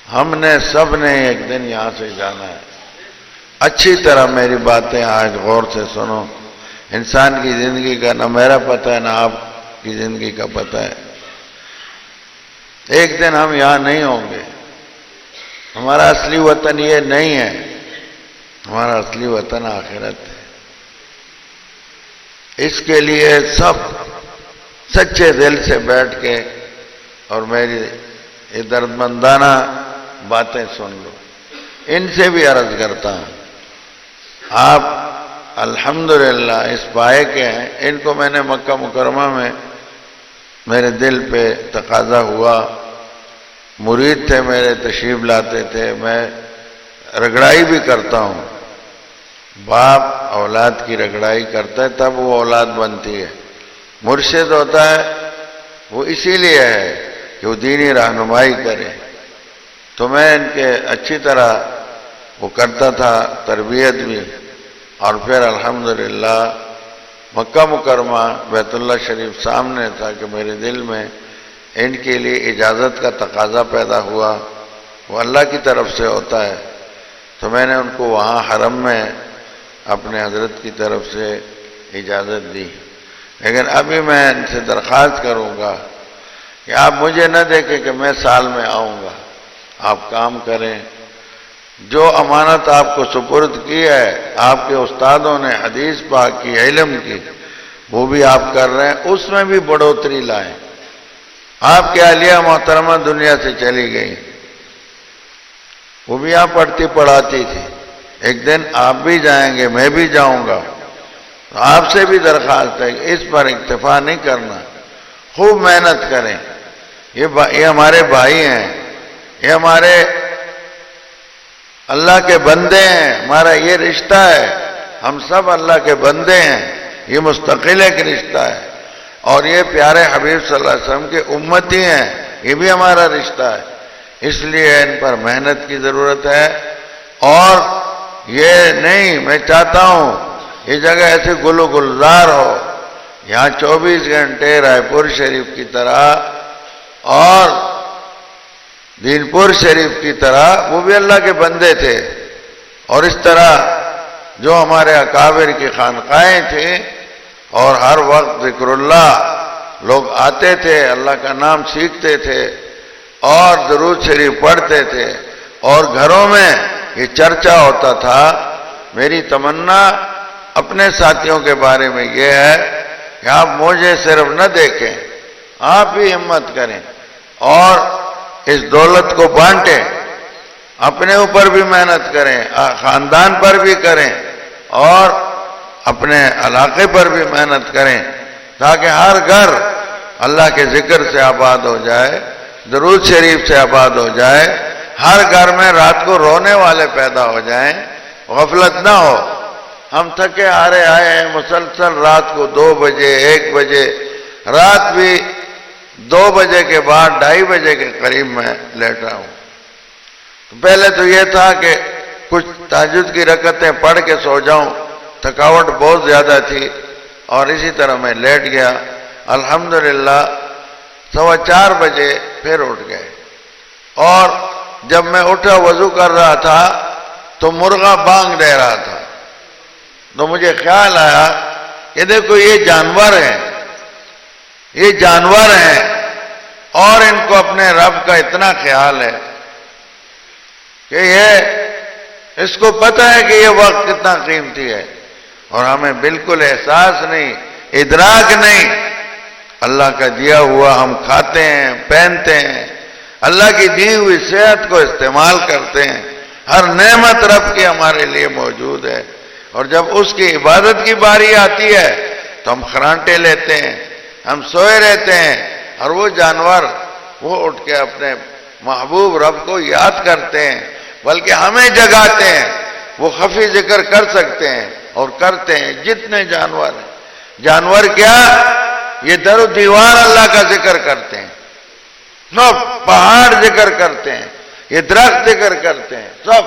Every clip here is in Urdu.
ہم نے سب نے ایک دن یہاں سے جانا ہے. اچھی طرح میری باتیں آج غور سے سنو. انسان کی زندگی کا نہ میرا پتہ ہے نہ آپ کی زندگی کا پتہ ہے. ایک دن ہم یہاں نہیں ہوں گے. ہمارا اصلی وطن یہ نہیں ہے. ہمارا اصلی وطن آخرت ہے. اس کے لیے سب سچے دل سے بیٹھ کے اور میری یہ دردمندانہ باتیں سن لو. ان سے بھی عرض کرتا ہوں، آپ الحمدللہ اس پائے کے ہیں. ان کو میں نے مکہ مکرمہ میں میرے دل پہ تقاضا ہوا، مرید تھے میرے، تشریف لاتے تھے. میں رگڑائی بھی کرتا ہوں. باپ اولاد کی رگڑائی کرتا ہے تب وہ اولاد بنتی ہے. مرشد ہوتا ہے وہ اسی لیے ہے کہ وہ دینی رہنمائی کرے. تو میں ان کے اچھی طرح وہ کرتا تھا، تربیت بھی. اور پھر الحمدللہ مکہ مکرمہ بیت اللہ شریف سامنے تھا کہ میرے دل میں ان کے لیے اجازت کا تقاضا پیدا ہوا. وہ اللہ کی طرف سے ہوتا ہے. تو میں نے ان کو وہاں حرم میں اپنے حضرت کی طرف سے اجازت دی. لیکن ابھی میں ان سے درخواست کروں گا کہ آپ مجھے نہ دیکھیں کہ میں سال میں آؤں گا. آپ کام کریں. جو امانت آپ کو سپرد کی ہے آپ کے استادوں نے حدیث پاک کی، علم کی، وہ بھی آپ کر رہے ہیں. اس میں بھی بڑھوتری لائیں. آپ کی عالیہ محترمہ دنیا سے چلی گئی، وہ بھی آپ پڑھتی پڑھاتی تھی. ایک دن آپ بھی جائیں گے، میں بھی جاؤں گا. آپ سے بھی درخواست ہے کہ اس پر اکتفا نہیں کرنا، خوب محنت کریں. یہ ہمارے بھائی ہیں، یہ ہمارے اللہ کے بندے ہیں. ہمارا یہ رشتہ ہے. ہم سب اللہ کے بندے ہیں. یہ مستقل ایک رشتہ ہے. اور یہ پیارے حبیب صلی اللہ علیہ وسلم کے امتی ہیں. یہ بھی ہمارا رشتہ ہے. اس لیے ان پر محنت کی ضرورت ہے. اور یہ نہیں، میں چاہتا ہوں یہ جگہ ایسے گل و گلزار ہو، یہاں 24 گھنٹے رائے پور شریف کی طرح اور دین پور شریف کی طرح وہ بھی اللہ کے بندے تھے. اور اس طرح جو ہمارے اکابر کی خانقاہیں تھیں اور ہر وقت ذکر اللہ لوگ آتے تھے، اللہ کا نام سیکھتے تھے اور درود شریف پڑھتے تھے اور گھروں میں یہ چرچا ہوتا تھا. میری تمنا اپنے ساتھیوں کے بارے میں یہ ہے کہ آپ مجھے صرف نہ دیکھیں، آپ بھی ہمت کریں اور اس دولت کو بانٹیں. اپنے اوپر بھی محنت کریں، خاندان پر بھی کریں اور اپنے علاقے پر بھی محنت کریں تاکہ ہر گھر اللہ کے ذکر سے آباد ہو جائے، درود شریف سے آباد ہو جائے. ہر گھر میں رات کو رونے والے پیدا ہو جائیں، غفلت نہ ہو. ہم تھکے ہارے آئے ہیں، مسلسل رات کو 2 بجے 1 بجے، رات بھی 2 بجے کے بعد 2:30 بجے کے قریب میں لیٹا ہوں. پہلے تو یہ تھا کہ کچھ تہجد کی رکعتیں پڑھ کے سو جاؤں، تھکاوٹ بہت زیادہ تھی اور اسی طرح میں لیٹ گیا. الحمدللہ 4:15 بجے پھر اٹھ گئے. اور جب میں اٹھا وضو کر رہا تھا تو مرغا بانگ دے رہا تھا. تو مجھے خیال آیا کہ دیکھو یہ جانور ہیں، یہ جانور ہیں اور ان کو اپنے رب کا اتنا خیال ہے کہ اس کو پتہ ہے کہ یہ وقت کتنا قیمتی ہے اور ہمیں بالکل احساس نہیں، ادراک نہیں. اللہ کا دیا ہوا ہم کھاتے ہیں، پہنتے ہیں، اللہ کی دی ہوئی صحت کو استعمال کرتے ہیں. ہر نعمت رب کی ہمارے لیے موجود ہے. اور جب اس کی عبادت کی باری آتی ہے تو ہم خرانٹے لیتے ہیں، ہم سوئے رہتے ہیں. اور وہ جانور وہ اٹھ کے اپنے محبوب رب کو یاد کرتے ہیں، بلکہ ہمیں جگاتے ہیں. وہ خفی ذکر کر سکتے ہیں اور کرتے ہیں. جتنے جانور ہیں، جانور کیا یہ در و دیوار اللہ کا ذکر کرتے ہیں، سب پہاڑ ذکر کرتے ہیں، یہ درخت ذکر کرتے ہیں. سب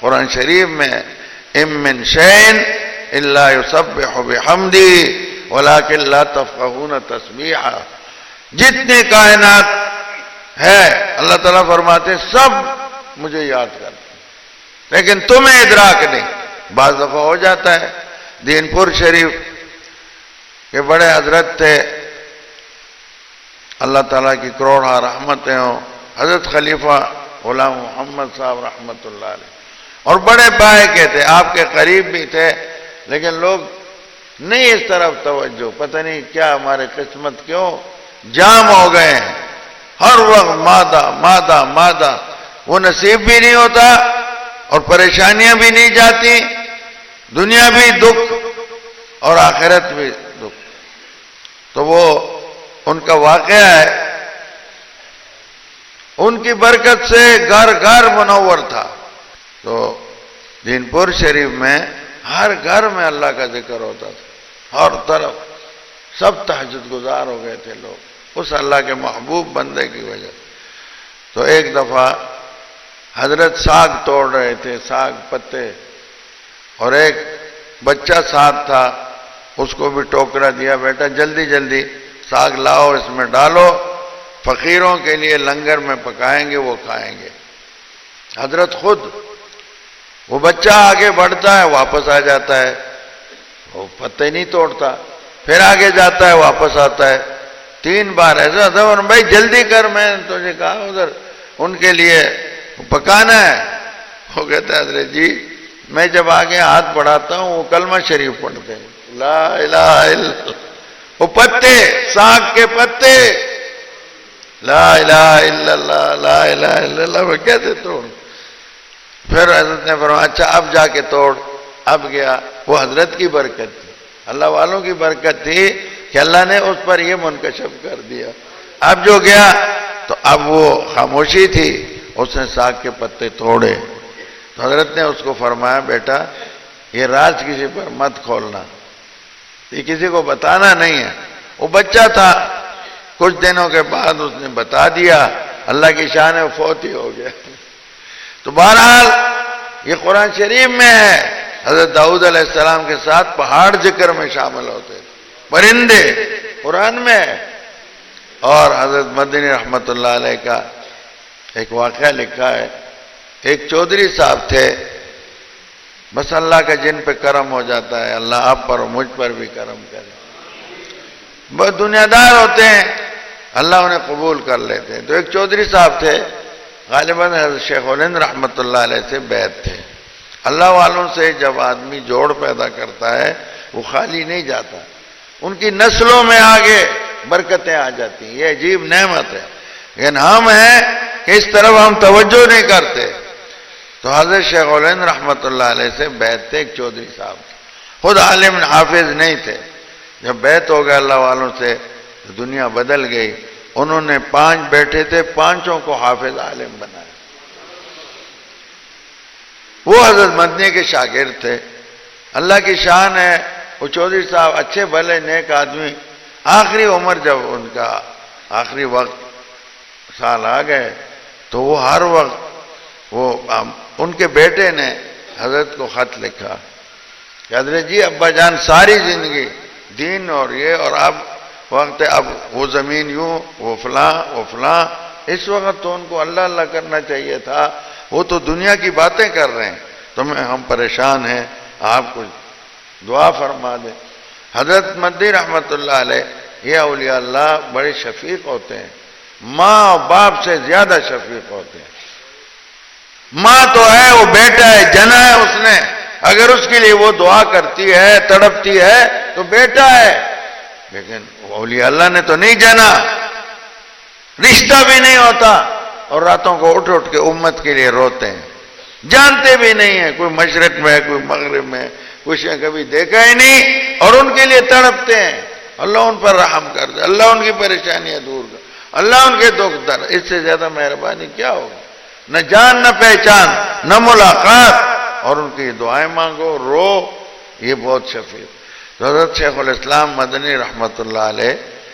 قرآن شریف میں ام من شیء الا یسبح بحمدہ ولکن لا تفقہون تسبیحہ. جتنے کائنات ہے اللہ تعالیٰ فرماتے ہیں سب مجھے یاد کرتے ہیں، لیکن تمہیں ادراک نہیں۔ بعض دفعہ ہو جاتا ہے۔ دین پور شریف کے بڑے حضرت تھے، اللہ تعالیٰ کی کروڑا رحمتیں ہوں، حضرت خلیفہ غلام محمد صاحب رحمت اللہ علیہ، اور بڑے پائے کے تھے، آپ کے قریب بھی تھے، لیکن لوگ نہیں اس طرف توجہ، پتہ نہیں کیا ہمارے قسمت کیوں جام ہو گئے ہیں، ہر وقت مادہ مادہ مادہ، وہ نصیب بھی نہیں ہوتا اور پریشانیاں بھی نہیں جاتی، دنیا بھی دکھ اور آخرت بھی دکھ۔ تو وہ ان کا واقعہ ہے، ان کی برکت سے گھر گھر منور تھا۔ تو دین پور شریف میں ہر گھر میں اللہ کا ذکر ہوتا تھا، ہر طرف سب تہجد گزار ہو گئے تھے لوگ اس اللہ کے محبوب بندے کی وجہ۔ تو ایک دفعہ حضرت ساگ توڑ رہے تھے، ساگ پتے، اور ایک بچہ ساتھ تھا، اس کو بھی ٹوکرا دیا، بیٹا جلدی جلدی ساگ لاؤ، اس میں ڈالو، فقیروں کے لیے لنگر میں پکائیں گے، وہ کھائیں گے۔ حضرت خود، وہ بچہ آگے بڑھتا ہے، واپس آ جاتا ہے، وہ پتے نہیں توڑتا، پھر آگے جاتا ہے، واپس آتا ہے، 3 بار ایسا تھا۔ اور بھائی جلدی کر، میں نے تجھے کہا ادھر ان کے لیے پکانا ہے۔ وہ کہتا ہے حضرت جی میں جب آگے ہاتھ بڑھاتا ہوں وہ کلمہ شریف پڑھتے ہیں، لا الہ الا اللہ، وہ پتے، ساگ کے پتے، لا الہ الا اللہ لا الہ الا اللہ، وہ کیسے توڑ؟ پھر حضرت نے فرمایا اچھا اب جا کے توڑ۔ اب گیا، وہ حضرت کی برکت تھی، اللہ والوں کی برکت تھی کہ اللہ نے اس پر یہ منکشف کر دیا۔ اب جو گیا تو اب وہ خاموشی تھی، اس نے ساگ کے پتے توڑے۔ تو حضرت نے اس کو فرمایا بیٹا یہ راز کسی پر مت کھولنا، یہ کسی کو بتانا نہیں ہے۔ وہ بچہ تھا، کچھ دنوں کے بعد اس نے بتا دیا، اللہ کی شان ہے، فوت ہی ہو گیا۔ تو بہرحال یہ قرآن شریف میں ہے، حضرت داؤد علیہ السلام کے ساتھ پہاڑ ذکر میں شامل ہوتے تھے، پرندے قرآن میں ہے۔ اور حضرت مدنی رحمت اللہ علیہ کا ایک واقعہ لکھا ہے، ایک چودھری صاحب تھے، بس اللہ کا جن پہ کرم ہو جاتا ہے، اللہ آپ پر اور مجھ پر بھی کرم کرے، بہت دنیا دار ہوتے ہیں، اللہ انہیں قبول کر لیتے ہیں۔ تو ایک چودھری صاحب تھے، غالباً حضرت شیخ الہند رحمت اللہ علیہ سے بیعت تھے۔ اللہ والوں سے جب آدمی جوڑ پیدا کرتا ہے وہ خالی نہیں جاتا، ان کی نسلوں میں آگے برکتیں آ جاتی ہیں، یہ عجیب نعمت ہے، لیکن ہم ہیں کہ اس طرف ہم توجہ نہیں کرتے۔ تو حضرت شیخ الہند رحمت اللہ علیہ سے بیعت تھے، ایک چودھری صاحب تھے، خود عالم حافظ نہیں تھے، جب بیعت ہو گیا اللہ والوں سے تو دنیا بدل گئی۔ انہوں نے 5 بیٹے تھے، 5 کو حافظ عالم بنایا۔ وہ حضرت مدنی کے شاگرد تھے، اللہ کی شان ہے۔ وہ چودھری صاحب اچھے بھلے نیک آدمی، آخری عمر جب ان کا آخری وقت سال آ گئے تو وہ ہر وقت ان کے بیٹے نے حضرت کو خط لکھا کہ حضرت جی ابا جان ساری زندگی دین اور یہ، اور اب وقت ہے، اب وہ زمین یوں، وہ فلاں وہ فلاں، اس وقت تو ان کو اللہ اللہ کرنا چاہیے تھا، وہ تو دنیا کی باتیں کر رہے ہیں، ہم پریشان ہیں، آپ کچھ دعا فرما دیں۔ حضرت مدنی رحمت اللہ علیہ یہ اولیاء اللہ بڑے شفیق ہوتے ہیں، ماں اور باپ سے زیادہ شفیق ہوتے ہیں۔ ماں تو ہے، وہ بیٹا ہے، جنا ہے اس نے، اگر اس کے لیے وہ دعا کرتی ہے، تڑپتی ہے تو بیٹا ہے، لیکن اولیاء اللہ نے تو نہیں جنا، رشتہ بھی نہیں ہوتا، اور راتوں کو اٹھ اٹھ کے امت کے لیے روتے ہیں، جانتے بھی نہیں ہیں کوئی مشرق میں ہے کوئی مغرب میں، کچھ کبھی دیکھا ہی نہیں، اور ان کے لیے تڑپتے ہیں۔ اللہ ان پر رحم کر دے، اللہ ان کی پریشانیاں دور کر، اللہ ان کے دکھ درد، اس سے زیادہ مہربانی کیا ہوگی؟ نہ جان نہ پہچان نہ ملاقات، اور ان کی دعائیں مانگو، رو، یہ بہت شفیق۔ تو حضرت شیخ الاسلام مدنی رحمت اللہ علیہ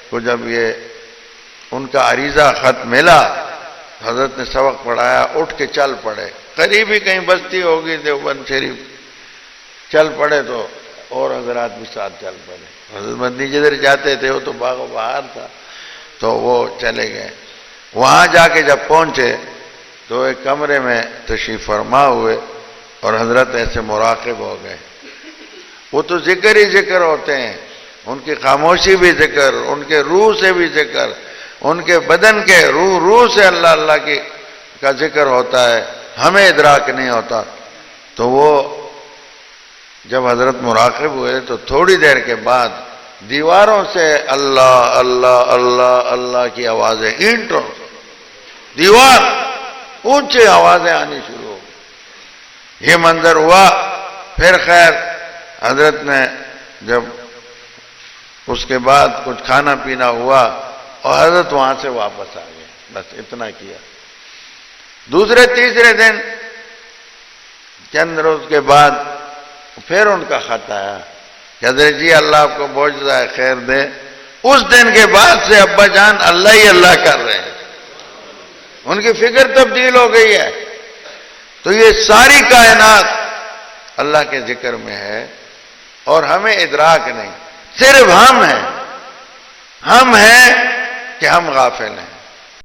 کو جب یہ ان کا عریضہ خط ملا، حضرت نے سبق پڑھایا، اٹھ کے چل پڑے، قریب ہی کہیں بستی ہوگی دیوبند شریف، چل پڑے تو اور حضرات بھی ساتھ چل پڑے۔ حضرت مدنی جدھر جاتے تھے وہ تو باغ و بہار تھا، تو وہ چلے گئے۔ وہاں جا کے جب پہنچے تو ایک کمرے میں تشریف فرما ہوئے اور حضرت ایسے مراقب ہو گئے. وہ تو ذکر ہی ذکر ہوتے ہیں، ان کی خاموشی بھی ذکر، ان کے روح سے بھی ذکر، ان کے بدن کے روح سے اللہ اللہ کا ذکر ہوتا ہے، ہمیں ادراک نہیں ہوتا. تو وہ جب حضرت مراقب ہوئے تو تھوڑی دیر کے بعد دیواروں سے اللہ اللہ اللہ اللہ کی آوازیں، اینٹوں دیوار اونچی آوازیں آنی شروع ہو گئی. یہ منظر ہوا. پھر خیر حضرت نے جب اس کے بعد کچھ کھانا پینا ہوا اور حضرت وہاں سے واپس آ گئے. بس اتنا کیا. دوسرے تیسرے دن چند روز کے بعد پھر ان کا خط آیا کہ حضرت جی اللہ آپ کو بہت جزائے خیر دے. اس دن کے بعد سے ابا جان اللہ ہی اللہ کر رہے ہیں، ان کی فکر تبدیل ہو گئی ہے. تو یہ ساری کائنات اللہ کے ذکر میں ہے اور ہمیں ادراک نہیں، صرف ہم ہیں کہ ہم غافل ہیں.